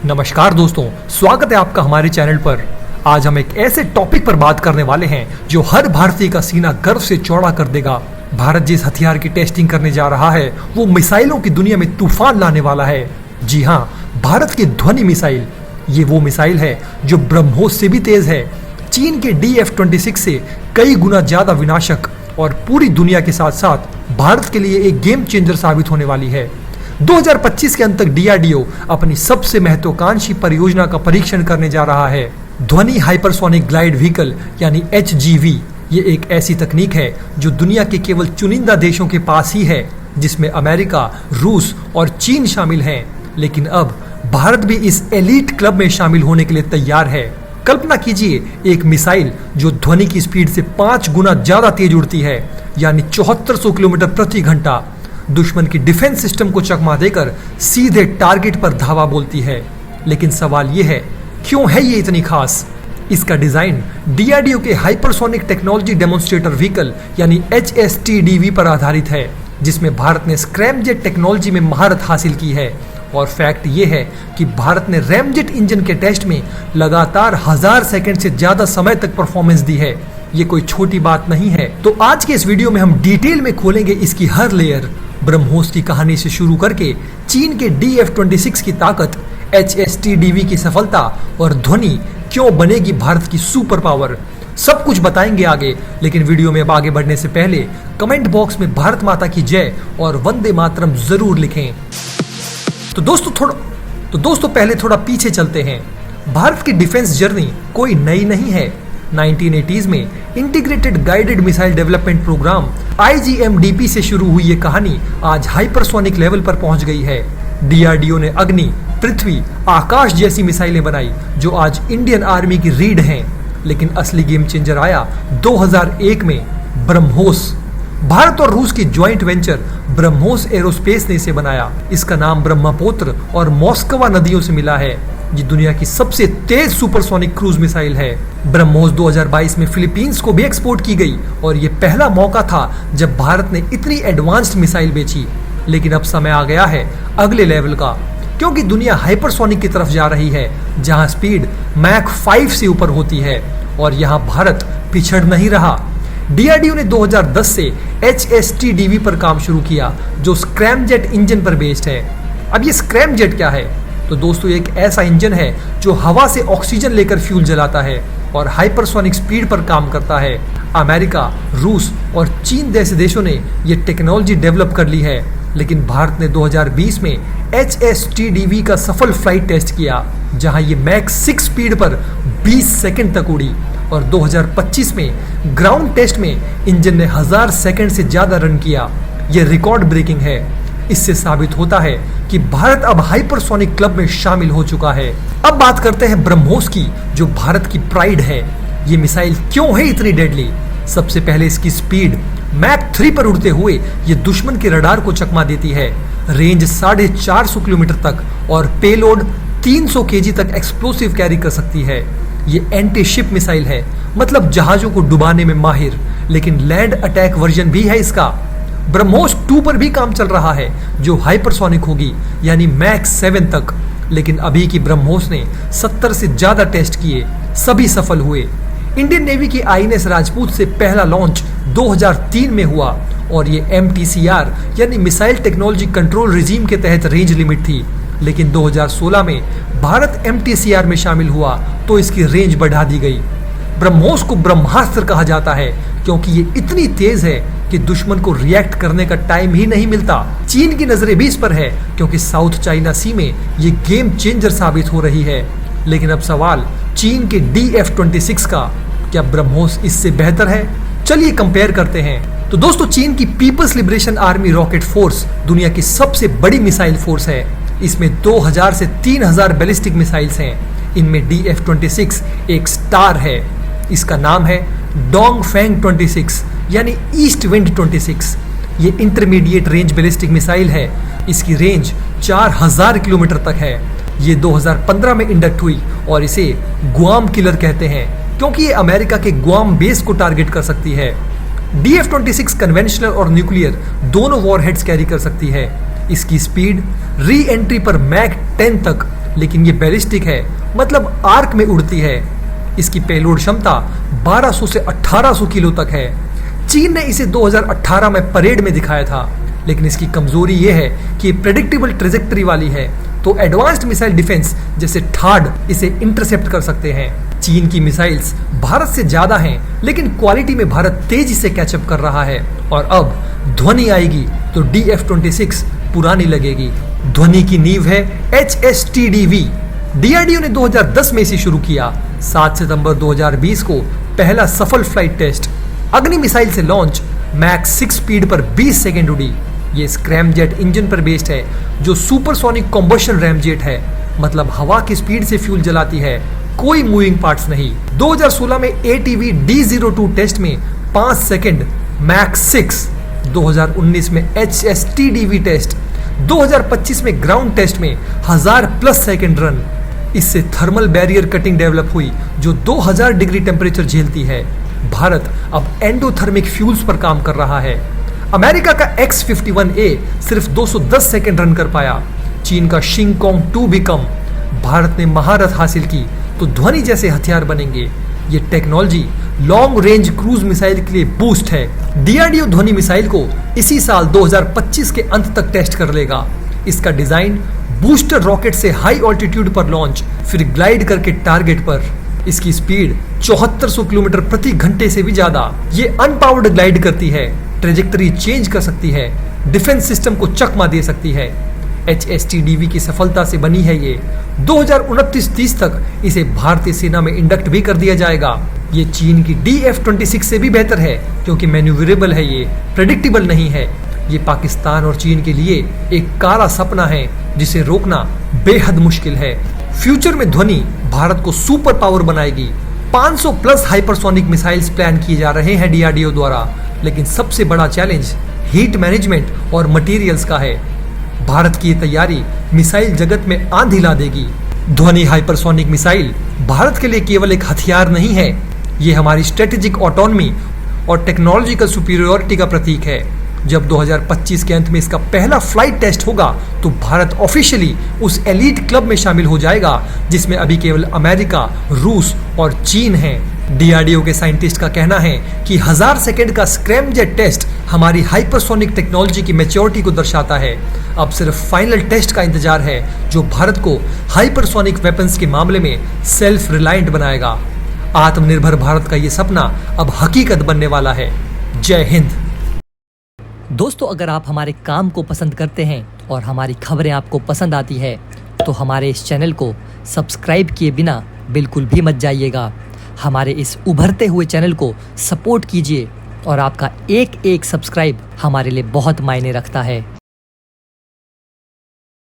नमस्कार दोस्तों, स्वागत है आपका हमारे चैनल पर। आज हम एक ऐसे टॉपिक पर बात करने वाले हैं जो हर भारतीय का सीना गर्व से चौड़ा कर देगा। भारत जिस हथियार की टेस्टिंग करने जा रहा है वो मिसाइलों की दुनिया में तूफान लाने वाला है। जी हाँ, भारत की ध्वनि मिसाइल। ये वो मिसाइल है जो ब्रह्मोस से भी तेज है, चीन के DF-26 से कई गुना ज्यादा विनाशक और पूरी दुनिया के साथ साथ भारत के लिए एक गेम चेंजर साबित होने वाली है। 2025 के अंत तक DRDO अपनी सबसे महत्वाकांक्षी परियोजना का परीक्षण करने जा रहा है, ध्वनि हाइपरसोनिक ग्लाइड व्हीकल यानी HGV। ये एक ऐसी तकनीक है जो दुनिया के केवल चुनिंदा देशों के पास ही है, जिसमें अमेरिका, रूस और चीन शामिल हैं। लेकिन अब भारत भी इस एलीट क्लब में शामिल होने के लिए तैयार है। कल्पना कीजिए, एक मिसाइल जो ध्वनि की स्पीड से 5 गुना ज्यादा तेज उड़ती है, यानी 7400 किलोमीटर प्रति घंटा, दुश्मन की डिफेंस सिस्टम को चकमा देकर सीधे टारगेट पर धावा बोलती है। लेकिन सवाल यह है, क्यों है ये इतनी खास? इसका डिजाइन DRDO के हाइपरसोनिक टेक्नोलॉजी डेमोन्स्ट्रेटर व्हीकल यानी HSTDV पर आधारित है, जिसमें भारत ने स्क्रैमजेट टेक्नोलॉजी में महारत हासिल की है। और फैक्ट ये है कि भारत ने रैमजेट इंजन के टेस्ट में लगातार 1000 सेकंड से ज्यादा समय तक परफॉर्मेंस दी है। ये कोई छोटी बात नहीं है। तो आज के इस वीडियो में हम डिटेल में खोलेंगे इसकी हर लेयर, ब्रह्मोस की कहानी से शुरू करके चीन के DF-26 की ताकत, HSTDV की सफलता और ध्वनि क्यों बनेगी भारत की सुपर पावर। सब कुछ बताएंगे आगे, लेकिन वीडियो में अब आगे बढ़ने से पहले कमेंट बॉक्स में भारत माता की जय और वंदे मातरम जरूर लिखें। तो दोस्तों पहले थोड़ा पीछे चलते हैं। भारत की डिफेंस जर्नी कोई नई नहीं है। 1980s में integrated guided missile development programme IGMDP से शुरू हुई ये कहानी आज हाइपरसोनिक लेवल पर पहुंच गई है। DRDO ने अग्नि, पृथ्वी, आकाश जैसी मिसाइलें बनाई जो आज इंडियन आर्मी की रीढ़ हैं। लेकिन असली गेम चेंजर आया 2001 में, ब्रह्मोस। भारत और रूस की ज्वाइंट वेंचर ब्रह्मोस एरोस्पेस ने इसे बनाया। इसका नाम ब्रह्मपुत्र और मॉस्कवा नदियों से मिला है। ये दुनिया की सबसे तेज सुपरसोनिक क्रूज मिसाइल है। ब्रह्मोस 2022 में फिलीपींस को भी एक्सपोर्ट की गई और ये पहला मौका था जब भारत ने इतनी एडवांस्ड मिसाइल बेची। लेकिन अब समय आ गया है अगले लेवल का, क्योंकि दुनिया हाइपरसोनिक की तरफ जा रही है, जहां स्पीड मैक 5 से ऊपर होती है। और यहाँ भारत पिछड़ नहीं रहा। DRDO ने 2010 से HSTDV पर काम शुरू किया, जो स्क्रैमजेट इंजन पर बेस्ड है। अब ये स्क्रैमजेट क्या है? तो दोस्तों, एक ऐसा इंजन है जो हवा से ऑक्सीजन लेकर फ्यूल जलाता है और हाइपरसोनिक स्पीड पर काम करता है। अमेरिका, रूस और चीन जैसे देशों ने ये टेक्नोलॉजी डेवलप कर ली है। लेकिन भारत ने 2020 में HSTDV का सफल फ्लाइट टेस्ट किया, जहां ये मैक 6 स्पीड पर 20 सेकंड तक उड़ी। और 2025 में ग्राउंड टेस्ट में इंजन ने 1000 सेकंड से ज्यादा रन किया। यह रिकॉर्ड ब्रेकिंग है। इससे साबित होता है कि भारत अब हाइपरसोनिक क्लब में शामिल हो चुका है। अब बात करते हैं ब्रह्मोस की, जो भारत की प्राइड है। ये मिसाइल क्यों है इतनी डेडली? सबसे पहले इसकी स्पीड, मैक 3 पर उड़ते हुए ये दुश्मन के रडार को चकमा देती है। रेंज 450 किलोमीटर तक और पेलोड 300 kg तक एक्सप्लोसिव कैरी कर सकती है। ये एंटी शिप मिसाइल है, मतलब जहाजों को डुबाने में माहिर। लेकिन लैंड अटैक वर्जन भी है इसका। ब्रह्मोस 2 पर भी काम चल रहा है, जो हाइपरसोनिक होगी, यानी मैक 7 तक। लेकिन अभी की ब्रह्मोस ने 70 से ज्यादा टेस्ट किए, सभी सफल हुए। इंडियन नेवी की INS राजपूत से पहला लॉन्च 2003 में हुआ और ये MTCR यानी मिसाइल टेक्नोलॉजी कंट्रोल रिजीम के तहत रेंज लिमिट थी। लेकिन 2016 में भारत MTCR में शामिल हुआ तो इसकी रेंज बढ़ा दी गई। ब्रह्मोस को ब्रह्मास्त्र कहा जाता है क्योंकि ये इतनी तेज है कि दुश्मन को रिएक्ट करने का टाइम ही नहीं मिलता। चीन की नजरें भी इस पर है क्योंकि साउथ चाइना सी में ये गेम चेंजर साबित हो रही है। लेकिन अब सवाल चीन के DF-26 का, क्या ब्रह्मोस इससे बेहतर है? चलिए कंपेयर करते हैं। तो दोस्तों, चीन की People's Liberation Army Rocket Force दुनिया की सबसे बड़ी मिसाइल फोर्स है। इसमें 2000 से 3000 बैलिस्टिक मिसाइल्स हैं। इनमें DF-26 एक स्टार है। इसका नाम है डोंगफेंग 26 यानी ईस्ट विंड 26। ये इंटरमीडिएट रेंज बैलिस्टिक मिसाइल है। इसकी रेंज 4000 किलोमीटर तक है। ये 2015 में इंडक्ट हुई और इसे गुआम किलर कहते हैं क्योंकि ये अमेरिका के गुआम बेस को टारगेट कर सकती है। DF-26 कन्वेंशनल और न्यूक्लियर दोनों वॉरहेड्स कैरी कर सकती है। इसकी स्पीड री एंट्री पर मैक 10 तक लेकिन ये बैलिस्टिक है, मतलब आर्क में उड़ती है। इसकी पेलोड क्षमता 1200 से 1800 किलो तक है। चीन ने इसे 2018 में परेड में दिखाया था, लेकिन इसकी कमजोरी ये है कि ये प्रेडिक्टेबल ट्रेजेक्टरी वाली है, तो एडवांस्ड मिसाइल डिफेंस जैसे थार्ड इसे इंटरसेप्ट कर सकते हैं। चीन की मिसाइल्स भारत से ज्यादा हैं, लेकिन क्वालिटी में भारत तेजी से कैचअप कर रहा है। और अब ध्वनि आएगी तो DF-26 पुरानी लगेगी। ध्वनि की नींव है HSTDV। DRDO ने 2010 में इसे शुरू किया। 7 सितंबर 2020 को पहला सफल फ्लाइट टेस्ट। अग्नि मिसाइल से लॉन्च मैक 6 स्पीड पर 20 सेकेंड उड़ी। ये स्क्रैमजेट इंजन पर बेस्ड है, जो सुपरसोनिक कॉम्बशन रैमजेट है, मतलब हवा की स्पीड से फ्यूल जलाती है, कोई मूविंग पार्ट्स नहीं। 2016 में ATV D02 टेस्ट में 5 सेकेंड मैक 6, 2019 में HSTDV टेस्ट, 2025 में ग्राउंड टेस्ट में 1000+ सेकेंड रन। इससे थर्मल बैरियर कटिंग डेवलप हुई, जो 2000 डिग्री टेम्परेचर झेलती है। भारत अब एंडोथर्मिक फ्यूल्स पर काम कर रहा है। अमेरिका का X-51A सिर्फ 210 सेकेंड रन कर पाया। चीन का शिंगकोंग 2 भी कम। भारत ने महारत हासिल की तो ध्वनि जैसे हथियार बनेंगे। ये technology long range cruise missile के लिए बूस्ट है। DRDO ध्वनि मिसाइल को इसी साल 2025 के अंत तक टेस्ट कर लेगा। इसका डिजाइन बूस्टर रॉकेट से हाई ऑल्टीट्यूड पर लॉन्च, फिर ग्लाइड करके टारगेट पर। इसकी स्पीड 7400 किलोमीटर प्रति घंटे से भी ज्यादा। ये अनपावर्ड ग्लाइड करती है, ट्रेजेक्टरी चेंज कर सकती है, डिफेंस सिस्टम को चकमा दे सकती है। HSTDV की सफलता से बनी है ये। 2029-30 तक इसे भारतीय सेना में इंडक्ट भी कर दिया जाएगा। ये चीन की DF-26 से भी बेहतर है, क्योंकि मैन्यूवरेबल है, ये प्रेडिक्टेबल नहीं है। ये पाकिस्तान और चीन के लिए एक काला सपना है, जिसे रोकना बेहद मुश्किल है। फ्यूचर में ध्वनि भारत को सुपर पावर बनाएगी। 500+ हाइपरसोनिक मिसाइल्स प्लान किए जा रहे हैं DRDO द्वारा, लेकिन सबसे बड़ा चैलेंज हीट मैनेजमेंट और मटेरियल्स का है। भारत की ये तैयारी मिसाइल जगत में आंधी ला देगी। ध्वनि हाइपरसोनिक मिसाइल भारत के लिए केवल एक हथियार नहीं है, ये हमारी स्ट्रेटेजिक ऑटोनॉमी और टेक्नोलॉजिकल सुपीरियरिटी का प्रतीक है। जब 2025 के अंत में इसका पहला फ्लाइट टेस्ट होगा, तो भारत ऑफिशियली उस एलीट क्लब में शामिल हो जाएगा, जिसमें अभी केवल अमेरिका, रूस और चीन हैं। DRDO के साइंटिस्ट का कहना है कि 1000 सेकेंड का स्क्रैमजेट टेस्ट हमारी हाइपरसोनिक टेक्नोलॉजी की मैच्योरिटी को दर्शाता है। अब सिर्फ फाइनल टेस्ट का इंतजार है, जो भारत को हाइपरसोनिक वेपन्स के मामले में सेल्फ रिलायंट बनाएगा। आत्मनिर्भर भारत का ये सपना अब हकीकत बनने वाला है। जय हिंद। दोस्तों, अगर आप हमारे काम को पसंद करते हैं और हमारी खबरें आपको पसंद आती है, तो हमारे इस चैनल को सब्सक्राइब किए बिना बिल्कुल भी मत जाइएगा। हमारे इस उभरते हुए चैनल को सपोर्ट कीजिए, और आपका एक एक सब्सक्राइब हमारे लिए बहुत मायने रखता है।